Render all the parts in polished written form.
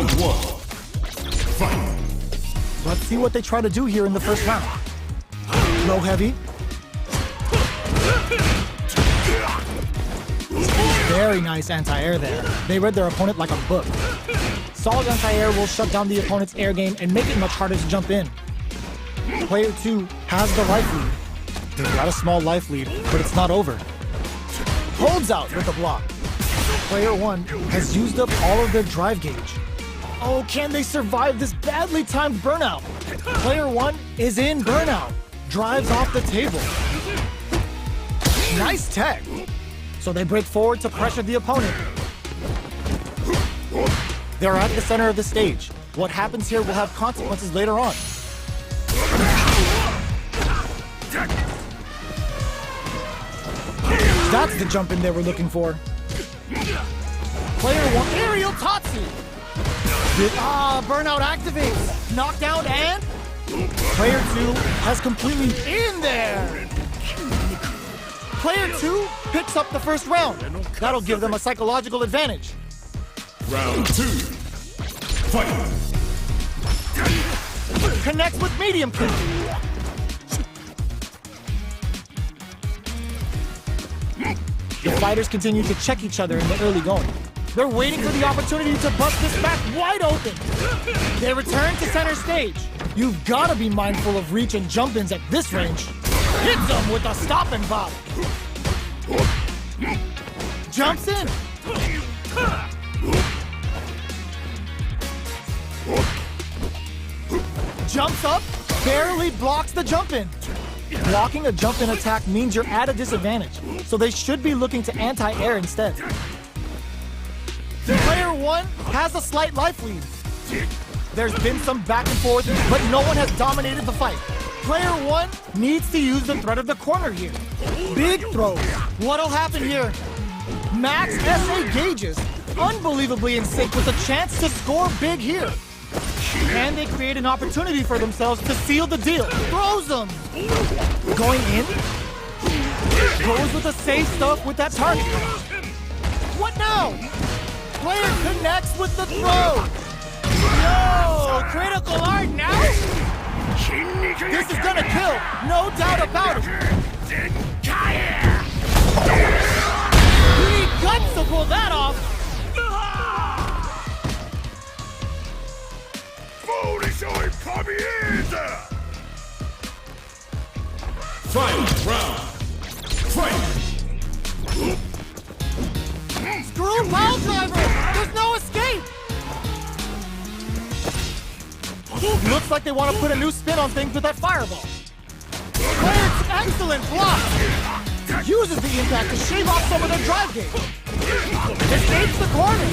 Round one. Fight. Let's see what they try to do here in the first round. Low heavy. Very nice anti-air there. They read their opponent like a book. Solid anti-air will shut down the opponent's air game and make it much harder to jump in. Player 2 has the life lead. They've got a small life lead, but it's not over. Holds out with the block. Player 1 has used up all of their drive gauge. Oh, can they survive this badly timed burnout? Player 1 is in burnout. Drives off the table. Nice tech. So they break forward to pressure the opponent. They're at the center of the stage. What happens here will have consequences later on. That's the jump in they were looking for. Player 1, aerial Tatsu. Burnout activates. Knockdown and Player 2 has completely in there. Player 2 picks up the first round. That'll give them a psychological advantage. Round two. Fight. Connects with medium kick. The fighters continue to check each other in the early going. They're waiting for the opportunity to bust this back wide open. They return to center stage. You've got to be mindful of reach and jump-ins at this range. Hits them with a stop and bop. Jumps in. Jumps up, barely blocks the jump-in. Blocking a jump-in attack means you're at a disadvantage, so they should be looking to anti-air instead. Player 1 has a slight life lead. There's been some back and forth, but no one has dominated the fight. Player 1 needs to use the threat of the corner here. Big throws. What'll happen here? Max SA gauges. Unbelievably in sync with a chance to score big here. And they create an opportunity for themselves to seal the deal. Throws them. Going in. Goes with the safe stuff with that target. What now? Player connects with the throw. Yo, critical art now? This is gonna kill, no doubt about it. You need guts to pull that off. Final round. Fight. Screw pile driver! There's no escape! Looks like they want to put a new spin on things with that fireball. Player's excellent block! Uses the impact to shave off some of their drive gauge. Escapes the corner.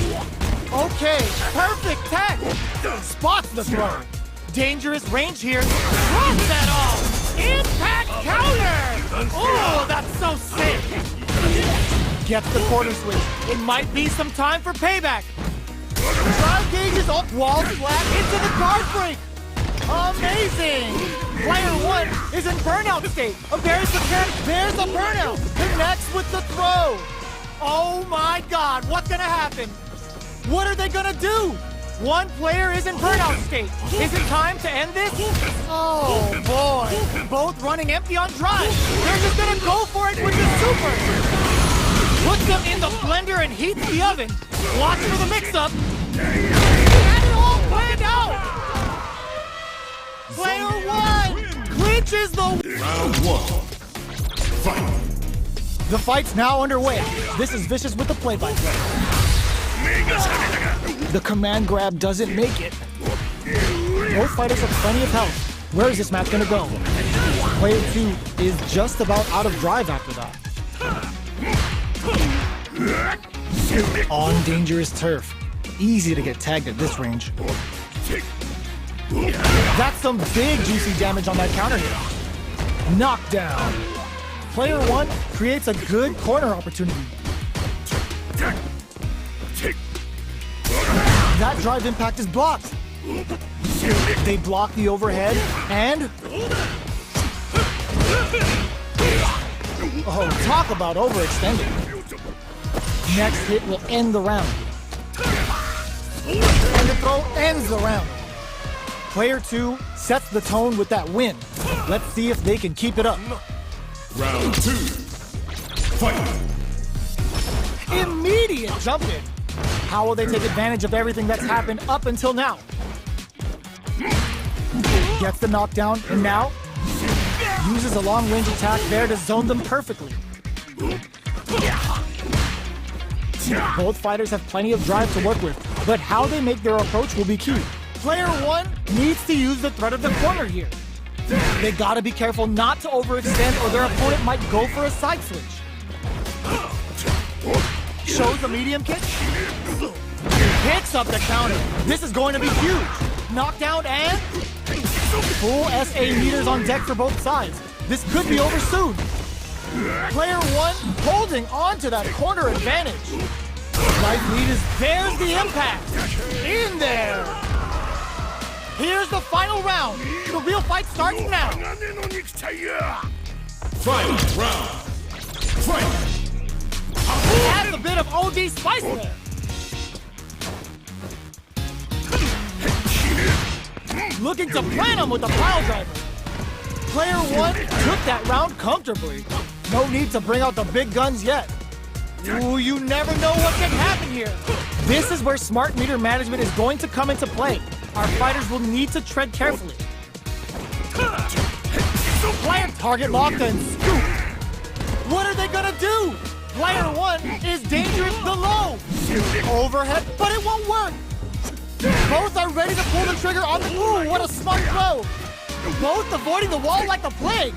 Okay, perfect tech. Spots the throw. Dangerous range here. Drops that all! Impact counter! Oh, that's so sick! Gets the corner switch. It might be some time for payback. Drive gauge is up, walls flat into the guard break. Amazing! Player 1 is in burnout state. There's a burnout. Connects with the throw. Oh my God, what's gonna happen? What are they gonna do? One player is in burnout state. Is it time to end this? Oh boy, both running empty on drive. They're just gonna go for it with the super. Puts them in the blender and heats the oven. Watch for the mix-up. He had it all planned out. Player 1 clinches the... Round one. Fight. The fight's now underway. This is Vicious with the play-by-play. The command grab doesn't make it. Both fighters have plenty of health. Where is this match gonna go? Player 2 is just about out of drive after that. On dangerous turf. Easy to get tagged at this range. That's some big juicy damage on that counter hit. Knockdown. Player 1 creates a good corner opportunity. That drive impact is blocked. They block the overhead and... Oh, talk about overextending. Next hit will end the round. And the throw throw ends the round. Player 2 sets the tone with that win. Let's see if they can keep it up. Round 2. Fight. Immediate jump in. How will they take advantage of everything that's happened up until now? Gets the knockdown, and now uses a long-range attack there to zone them perfectly. Both fighters have plenty of drive to work with, but how they make their approach will be key. Player 1 needs to use the threat of the corner here. They gotta be careful not to overextend or their opponent might go for a side switch. Shows the medium kick. Picks up the counter. This is going to be huge. Knockdown and full SA meters on deck for both sides. This could be over soon. Player 1 holding on to that corner advantage. Right lead is, there's the impact. In there. Here's the final round. The real fight starts now. Final round. Fight. Adds a bit of OD spice there. Looking to plan him with the pile driver. Player 1 took that round comfortably. No need to bring out the big guns yet. Ooh, you never know what can happen here. This is where smart meter management is going to come into play. Our fighters will need to tread carefully. Player target locked and scoop. What are they gonna do? Player 1 is dangerous below. Overhead, but it won't work. Both are ready to pull the trigger on the... Ooh, what a smart throw. Both avoiding the wall like the plague.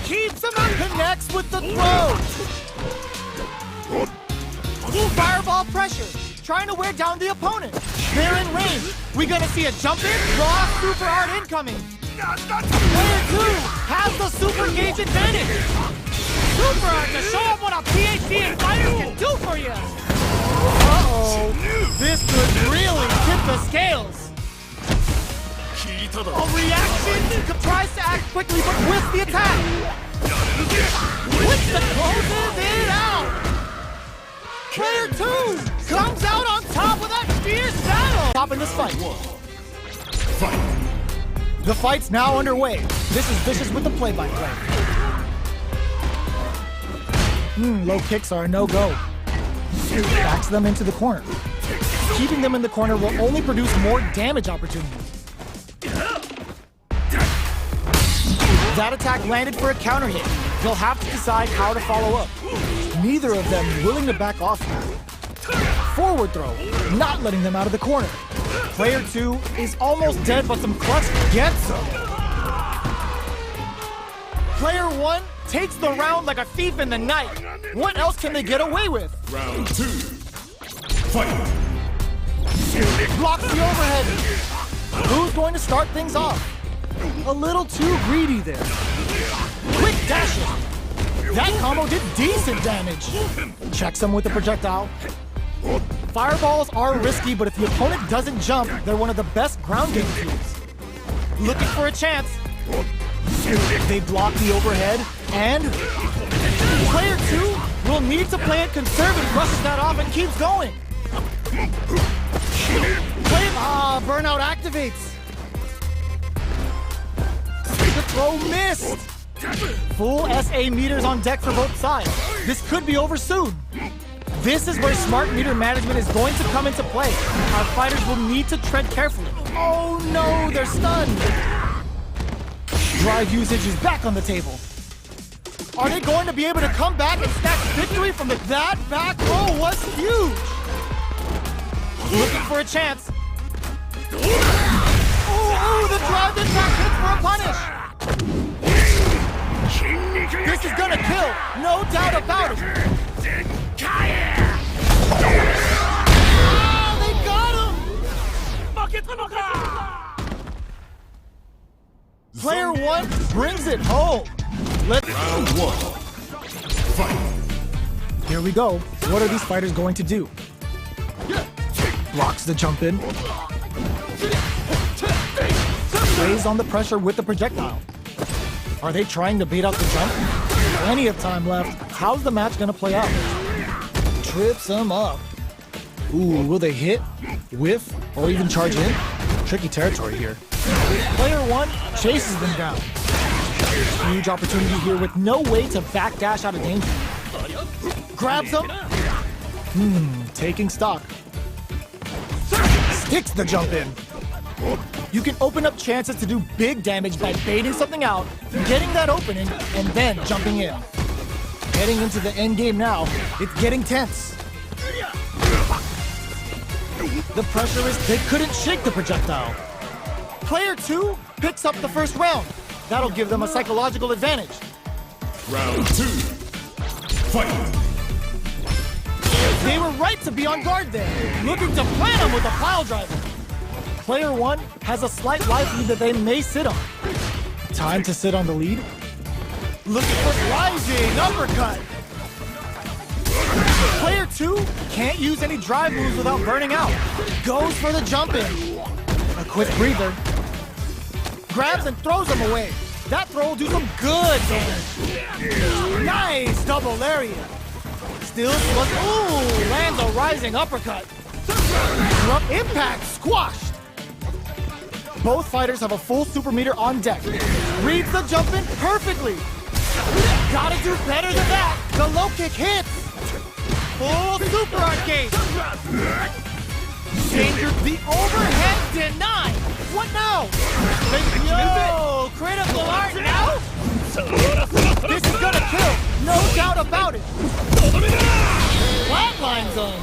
Keeps him up, connects with the throw. Fireball pressure, trying to wear down the opponent. They're in range. We gonna see a jump in? Raw super art incoming. Player 2 has the super gauge advantage. Super art to show up what a PhD in fighters can do for you. Uh-oh, this could really tip the scales. A reaction tries to act quickly but whiffs the attack. Whips the closes it out. Player 2 comes out on top with that fierce battle. Top in this fight. Fight. The fight's now underway. This is Vicious with the play-by-play. Low kicks are a no-go. Backs them into the corner. Keeping them in the corner will only produce more damage opportunities. That attack landed for a counter hit. They'll have to decide how to follow up. Neither of them willing to back off here. Forward throw, not letting them out of the corner. Player 2 is almost dead, but some clutch gets him. Player 1 takes the round like a thief in the night. What else can they get away with? Round 2. Fight. Blocks the overhead. Who's going to start things off? A little too greedy there. Quick dashing. That combo did decent damage. Checks him with the projectile. Fireballs are risky, but if the opponent doesn't jump, they're one of the best ground game tools. Looking for a chance. They block the overhead, and player 2 will need to play it conservative, brushes that off and keeps going. Burnout activates. The throw missed. Full SA meters on deck for both sides. This could be over soon. This is where smart meter management is going to come into play. Our fighters will need to tread carefully. Oh no, they're stunned. Drive usage is back on the table. Are they going to be able to come back and snatch victory from that back row was huge. Looking for a chance. Ooh, the drive impact hits for a punish. This is gonna kill, no doubt about it. Ah, they got him! Player 1 brings it home. Round 1. Fight. Here we go. What are these fighters going to do? Blocks the jump in. Lays on the pressure with the projectile. Are they trying to beat out the jump? Plenty of time left. How's the match gonna play out? Trips him up. Ooh, will they hit, whiff, or even charge in? Tricky territory here. Player 1 chases them down. Huge opportunity here with no way to backdash out of danger. Grabs them. Taking stock. Sticks the jump in. You can open up chances to do big damage by baiting something out, getting that opening, and then jumping in. Heading into the end game now, it's getting tense. The pressure is they couldn't shake the projectile. Player 2 picks up the first round. That'll give them a psychological advantage. Round 2. Fight! They were right to be on guard there, looking to plant them with a pile driver. Player 1 has a slight life lead that they may sit on. Time to sit on the lead. Looking for rising uppercut. Player 2 can't use any drive moves without burning out. Goes for the jump in. A quick breather. Grabs and throws him away. That throw will do some good damage. Nice double lariat. Still slugs. Ooh, lands a rising uppercut. Impact squashed. Both fighters have a full super meter on deck. Reads the jump in perfectly. Gotta do better than that. The low kick hits. Full super arcade. Danger, the overhead denied. What now? Yo, critical art now? This is gonna kill, no doubt about it. Flatlines him.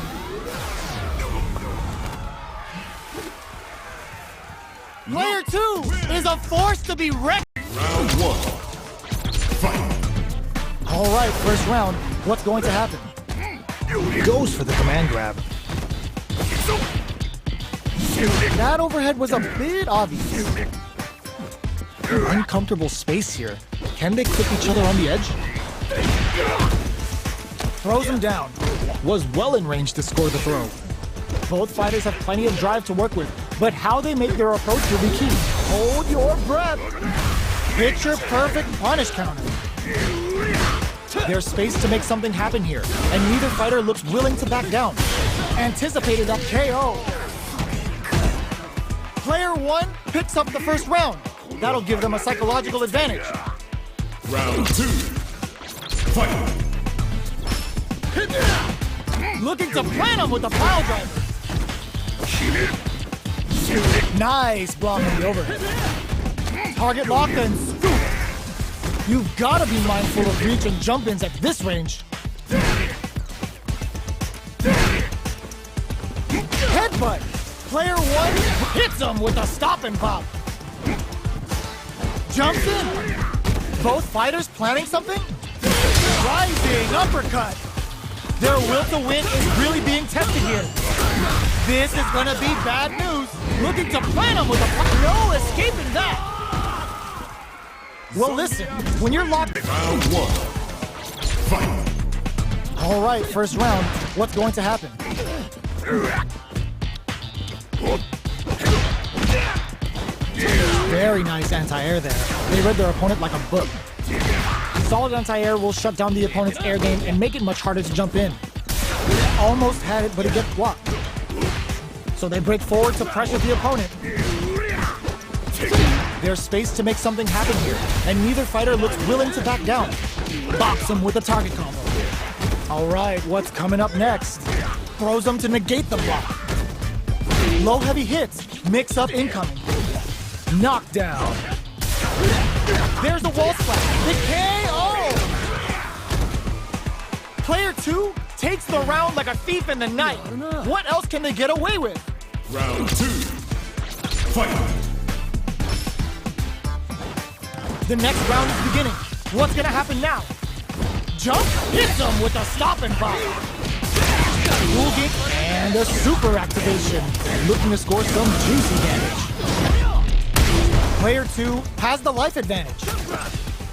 Player 2 is a force to be reckoned. Round 1. Fight! All right, first round. What's going to happen? Goes for the command grab. That overhead was a bit obvious. Uncomfortable space here. Can they clip each other on the edge? Throws him down. Was well in range to score the throw. Both fighters have plenty of drive to work with, but how they make their approach will be key. Hold your breath. Picture perfect punish counter. There's space to make something happen here, and neither fighter looks willing to back down. Anticipated that KO. Player 1 picks up the first round. That'll give them a psychological advantage. Round 2. Fight! Looking to plant him with a pile driver. Nice block on the overhead. Target lock and scoop. You've got to be mindful of reach and jump-ins at this range. Headbutt. Player 1 hits him with a stop and pop. Jumps in. Both fighters planning something? Rising uppercut. Their will to win is really being tested here. This is gonna be bad news. Looking to plant him with a pop. No escaping that. Well, listen, when you're locked. Round 1. Fight! All right, first round. What's going to happen? Very nice anti-air there. They read their opponent like a book. Solid anti-air will shut down the opponent's air game and make it much harder to jump in. Almost had it, but it gets blocked. So they break forward to pressure the opponent. There's space to make something happen here, and neither fighter looks willing to back down. Bops him with a target combo. All right, what's coming up next? Throws him to negate the block. Low heavy hits, mix up incoming. Knockdown. There's a wall splash. The KO! Player 2 takes the round like a thief in the night. What else can they get away with? Round 2. Fight! The next round is beginning. What's gonna happen now? Jump, hits him with a stop and pop. Cool kick and a super activation. Looking to score some juicy damage. Player 2 has the life advantage.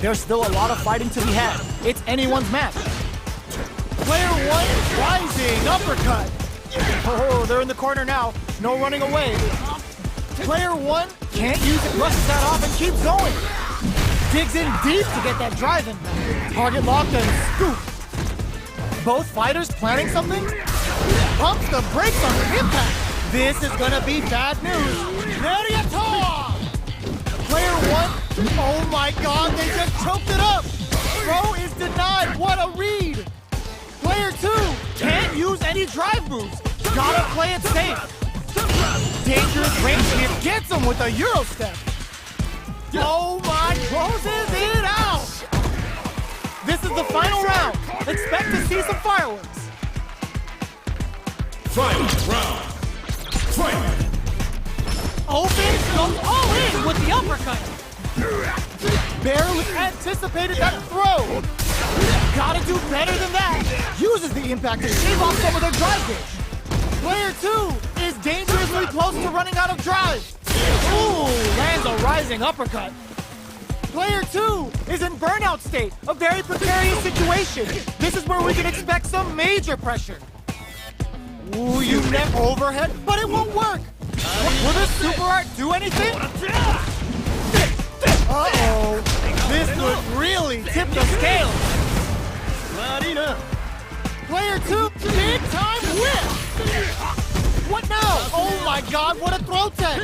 There's still a lot of fighting to be had. It's anyone's match. Player 1, rising uppercut. Oh, they're in the corner now. No running away. Player 1 can't use it, brushes that off and keeps going. Digs in deep to get that drive in. Target locked and scoop. Both fighters planning something? pumps the brakes on the impact. This is gonna be bad news. Gladiator! Player 1, oh my god, they just choked it up! Throw is denied, what a read! Player 2, can't use any drive moves. Gotta play it safe. Dangerous range shift gets him with a Euro step. Oh my, closes it out! This is the final round. Expect to see some fireworks. Final round. Fight! Opens, goes all in with the uppercut. Barely anticipated that throw. Gotta do better than that. Uses the impact to shave off some of their drive gauge. Player 2 is dangerously close to running out of drive. Ooh, lands a rising uppercut. Player 2 is in burnout state, a very precarious situation. This is where we can expect some major pressure. Ooh, you net overhead, but it won't work. Will this super art do anything? Uh-oh. This could really tip the scales. Player 2, big time whip. What now? Oh my god, what a throw tech.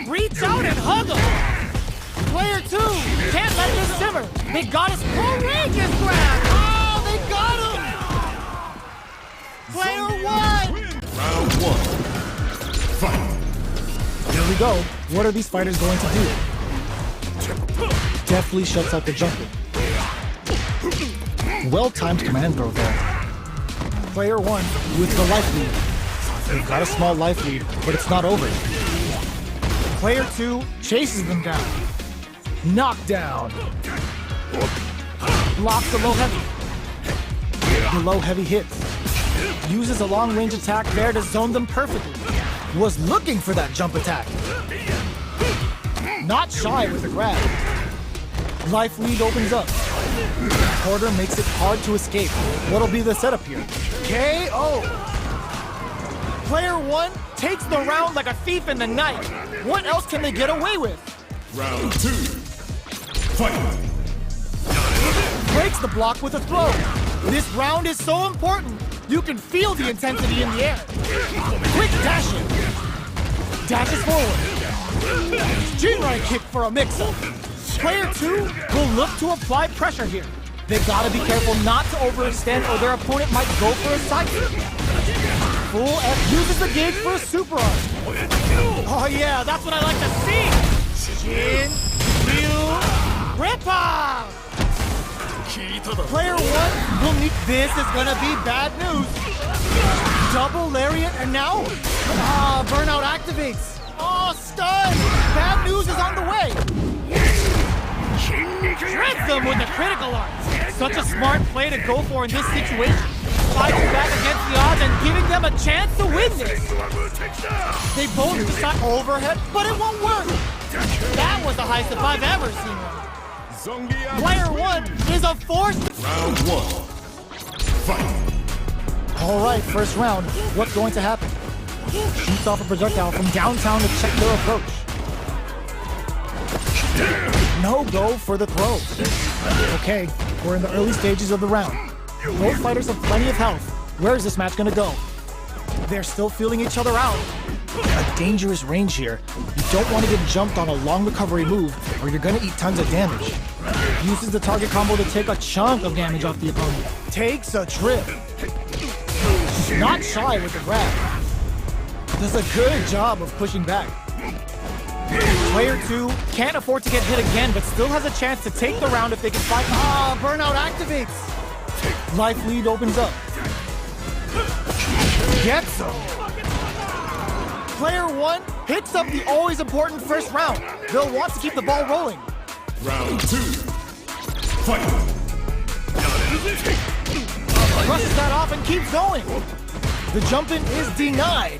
Reach out and hug him. Player 2 can't let this simmer. They got his courageous grab. Oh, they got him. Player 1. Round 1. Fight! Here we go. What are these fighters going to do? Deftly shuts out the jumping. Well-timed command throw there. Player 1 with the life lead. They've got a small life lead, but it's not over. Player 2 chases them down. Knockdown. Blocks the low heavy. The low heavy hits. Uses a long range attack there to zone them perfectly. Was looking for that jump attack. Not shy with the grab. Life lead opens up. Porter makes it hard to escape. What'll be the setup here? KO! Player 1 takes the round like a thief in the night. What else can they get away with? Round 2. Fight! Breaks the block with a throw. This round is so important. You can feel the intensity in the air. Quick dashing. Dashes forward. Jinrai kick for a mix-up. Player 2 will look to apply pressure here. They gotta be careful not to overextend or their opponent might go for a side kick. Full F uses the gauge for a super art. Oh yeah, that's what I like to see. Jin, Ryu, Ripper! Player 1 will need. This is gonna be bad news. Double lariat and now? Burnout activates. Oh, stun! Bad news is on the way. Shreds them with a critical art. Such a smart play to go for in this situation. Fighting back against the odds and giving them a chance to win this. They both decide overhead, but it won't work. That was the highest if I've ever seen one. Zangief. Player 1 is a force. Round 1. Fight! All right, first round. What's going to happen? Shoots off a projectile from downtown to check their approach. No go for the throw. Okay, we're in the early stages of the round. Both fighters have plenty of health. Where is this match gonna go? They're still feeling each other out. A dangerous range here. You don't want to get jumped on a long recovery move or you're gonna eat tons of damage. Uses the target combo to take a chunk of damage off the opponent. Takes a trip. Not shy with the grab. Does a good job of pushing back. Player 2 can't afford to get hit again, but still has a chance to take the round if they can fight. Burnout activates. Life lead opens up. Gets him. Player 1 picks up the always important first round. They'll want to keep the ball rolling. Round 2. Fight! Brushes that off and keeps going. The jump-in is denied.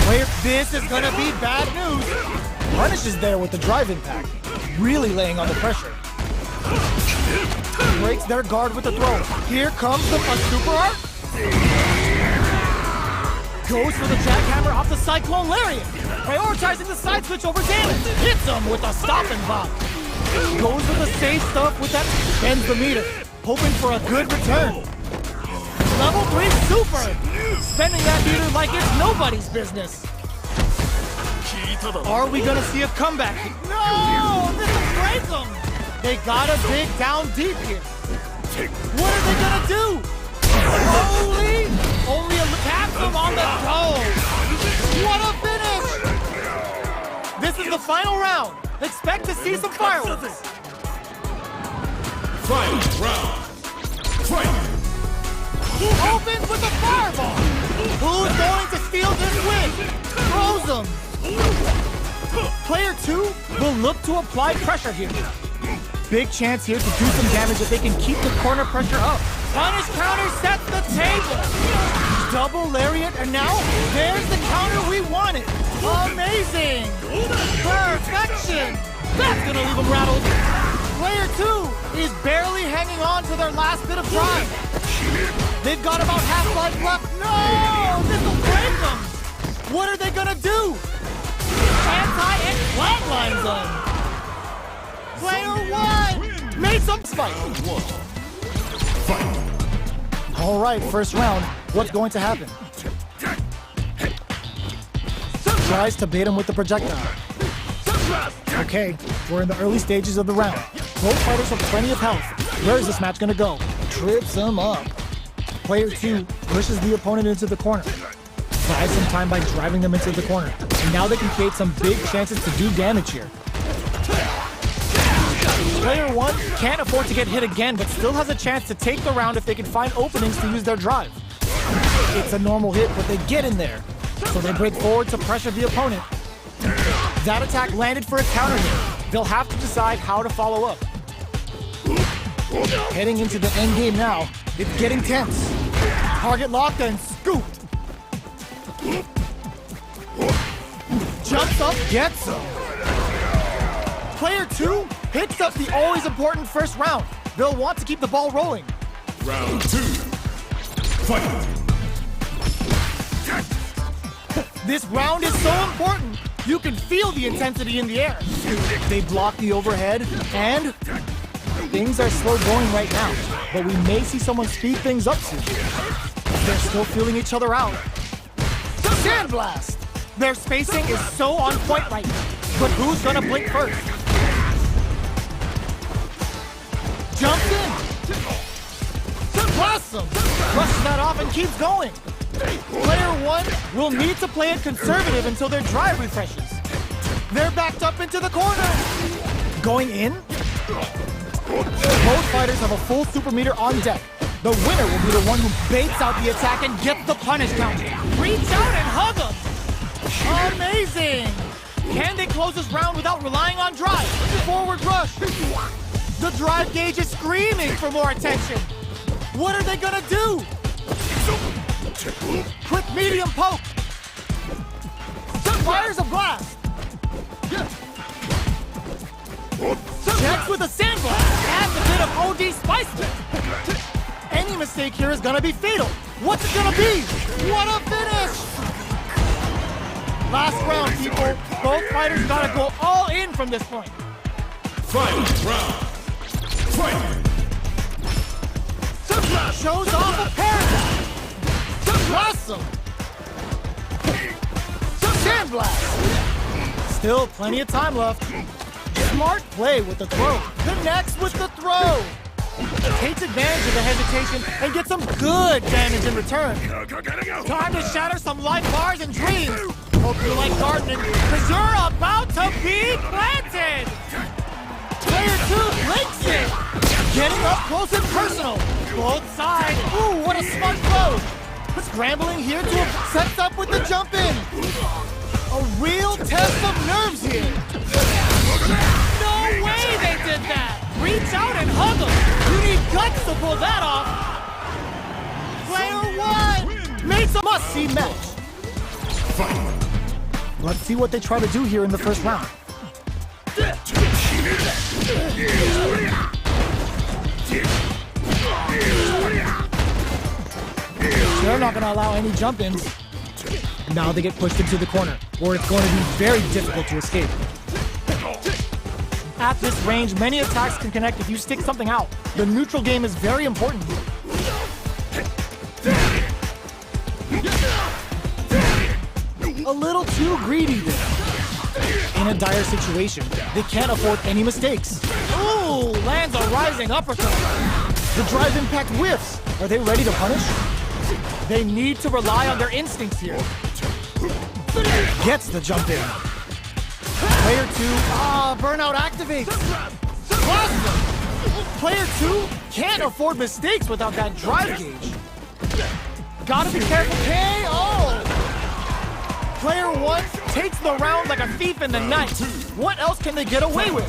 Player, this is gonna be bad news. Punishes there with the drive impact. Really laying on the pressure. Breaks their guard with the throw. Here comes the super art. Goes for the jackhammer off the Cyclone Lariat. Prioritizing the side switch over damage. Hits him with a stop and pop. Goes with the safe stuff with that. Bends the meter. Hoping for a good return. Level 3 super! Spending that meter like it's nobody's business. Are we gonna see a comeback? No! This will break them! They gotta dig down deep here. What are they gonna do? Holy! Only a taps them on the toe! What a finish! This is the final round. Expect to see some fireworks. Final round. Fight! Opens with a fireball. Who's going to steal this win? Throws him. Player 2 will look to apply pressure here. Big chance here to do some damage if they can keep the corner pressure up. Punish counter sets the table. Double lariat, and now there's the counter we wanted. Amazing. Perfection. That's gonna leave them rattled. Player 2 is barely hanging on to their last bit of drive. They've got about half life left. No! This will break them! What are they gonna do? Anti-and flatlines them! Player 1 made some spike! Alright, first round. What's going to happen? Tries to bait him with the projectile. Okay, we're in the early stages of the round. Both fighters have plenty of health. Where is this match gonna go? Trips him up. Player 2 pushes the opponent into the corner. Buys some time by driving them into the corner. And now they can create some big chances to do damage here. Player 1 can't afford to get hit again, but still has a chance to take the round if they can find openings to use their drive. It's a normal hit, but they get in there. So they break forward to pressure the opponent. That attack landed for a counter hit. They'll have to decide how to follow up. Heading into the end game now, it's getting tense. Target locked and scooped. Jumps up, gets him. Player 2 picks up the always important first round. They'll want to keep the ball rolling. Round 2. Fight! This round is so important. You can feel the intensity in the air. They block the overhead, and things are slow going right now, but we may see someone speed things up soon. They're still feeling each other out. Sandblast! Their spacing is so on point right now, but who's gonna blink first? Jumps in! Awesome! Brushes that off and keeps going. Player 1 will need to play it conservative until their drive refreshes. They're backed up into the corner. Going in? Both fighters have a full super meter on deck. The winner will be the one who baits out the attack and gets the punish counter. Reach out and hug him. Amazing! Can they close this round without relying on drive? Forward rush. The drive gauge is screaming for more attention. What are they gonna do? Quick medium poke. Fires a blast. Checks with a sandblast. Adds a bit of OD spice to it. Any mistake here is gonna be fatal. What's it gonna be? What a finish! Last round, people. Both fighters gotta go all in from this point. Final round. Fight! Shows off a paradigm. Awesome! Sandblast! Still plenty of time left. Smart play with the throw. Connects with the throw. Takes advantage of the hesitation and gets some good damage in return. Time to shatter some life bars and dreams. Hope you like gardening, because you're about to be planted! Player 2 blinks it! Getting up close and personal. Both sides. Ooh, what a smart throw! Scrambling here to sets up with the jump in. A real test of nerves here. No way they did that! Reach out and hug them. You need guts to pull that off. Player 1 makes a must-see match. Let's see what they try to do here in the first round. They're not going to allow any jump-ins. Now they get pushed into the corner, where it's going to be very difficult to escape. At this range, many attacks can connect if you stick something out. The neutral game is very important here. A little too greedy there. In a dire situation, they can't afford any mistakes. Ooh, lands a rising uppercut. The drive impact whiffs. Are they ready to punish? They need to rely on their instincts here. Gets the jump in. Player 2, burnout activates. Plasma. Player 2 can't afford mistakes without that drive gauge. Gotta be careful, KO! Player 1 takes the round like a thief in the night. What else can they get away with?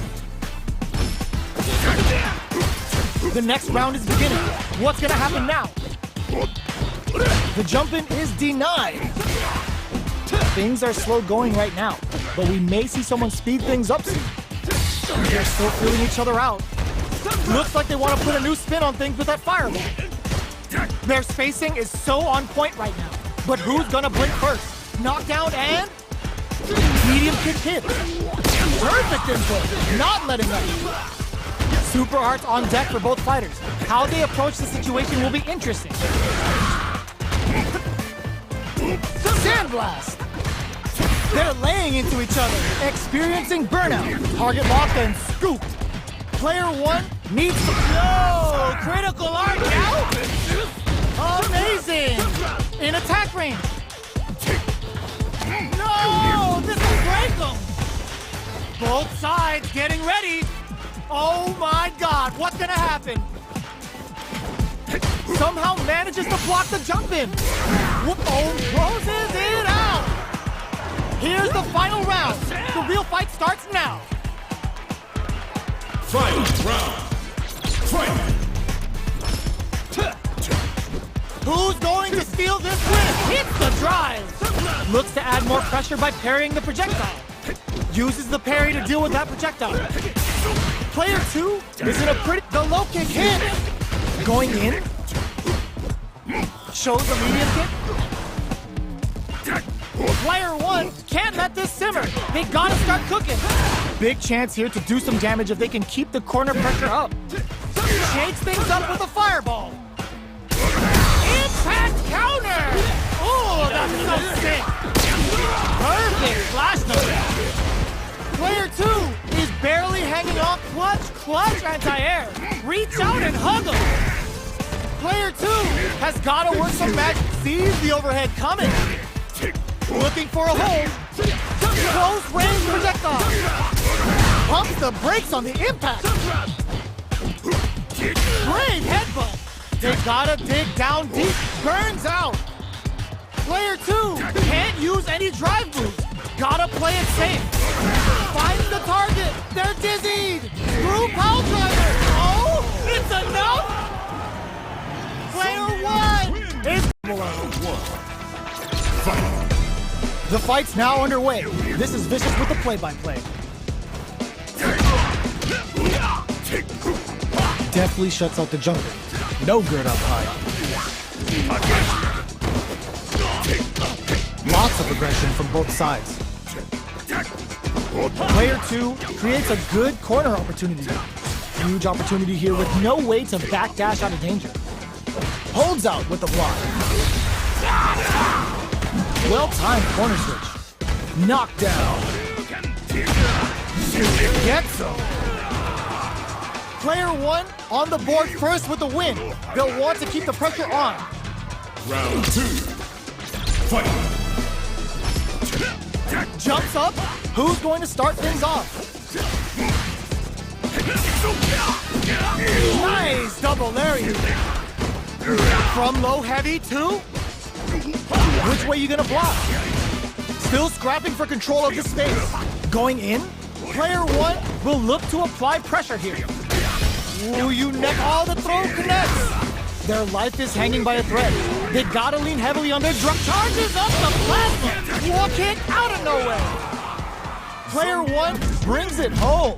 The next round is beginning. What's gonna happen now? The jump-in is denied. Things are slow going right now, but we may see someone speed things up soon. They're still feeling each other out. Looks like they want to put a new spin on things with that fireball. Their spacing is so on point right now. But who's gonna blink first? Knockdown and medium kick hit. Perfect input, not letting up. Super arts on deck for both fighters. How they approach the situation will be interesting. Sandblast. They're laying into each other, experiencing burnout. Target locked and scooped. Player 1 needs to go. Critical art now. Amazing. In attack range. No, this will break them. Both sides getting ready. Oh my God, what's gonna happen? Somehow manages to block the jump in. Oh, closes it out. Here's the final round. The real fight starts now. Final round. Fight! Who's going to steal this win? Hits the drive. Looks to add more pressure by parrying the projectile. Uses the parry to deal with that projectile. Player 2 is in a pretty... The low kick hit. Going in. Shows a medium kick. Player 1 can't let this simmer. They gotta start cooking. Big chance here to do some damage if they can keep the corner pressure up. Shakes things up with a fireball. Impact counter! Oh, that's so sick! Perfect flash note. Player 2 is barely hanging on. Clutch anti-air. Reach out and hug him. Player 2 has got to work some magic. Sees the overhead coming. Looking for a hold. Close range projectile. Pumps the brakes on the impact. Great headbutt. They gotta dig down deep. Burns out. Player 2 can't use any drive moves. Gotta play it safe. Finds the target. They're dizzied. Screw pile driver. Oh, it's enough. Player 1 is below. The fight's now underway. This is Vicious with the play-by-play. Deftly shuts out the jumper. No good up high. Lots of aggression from both sides. Player 2 creates a good corner opportunity. Huge opportunity here with no way to backdash out of danger. Holds out with the block. Well-timed corner switch. Knockdown. Gets him. Player 1 on the board first with the win. They'll want to keep the pressure on. Round 2. Fight! Jumps up. Who's going to start things off? Nice double lariat. From low heavy to... Which way you gonna block? Still scrapping for control of the space. Going in. Player 1 will look to apply pressure here. Ooh, you neck all the throw connects. Their life is hanging by a thread. They gotta lean heavily on their drop. Charges up the plasma. Walk kick out of nowhere. Player 1 brings it home.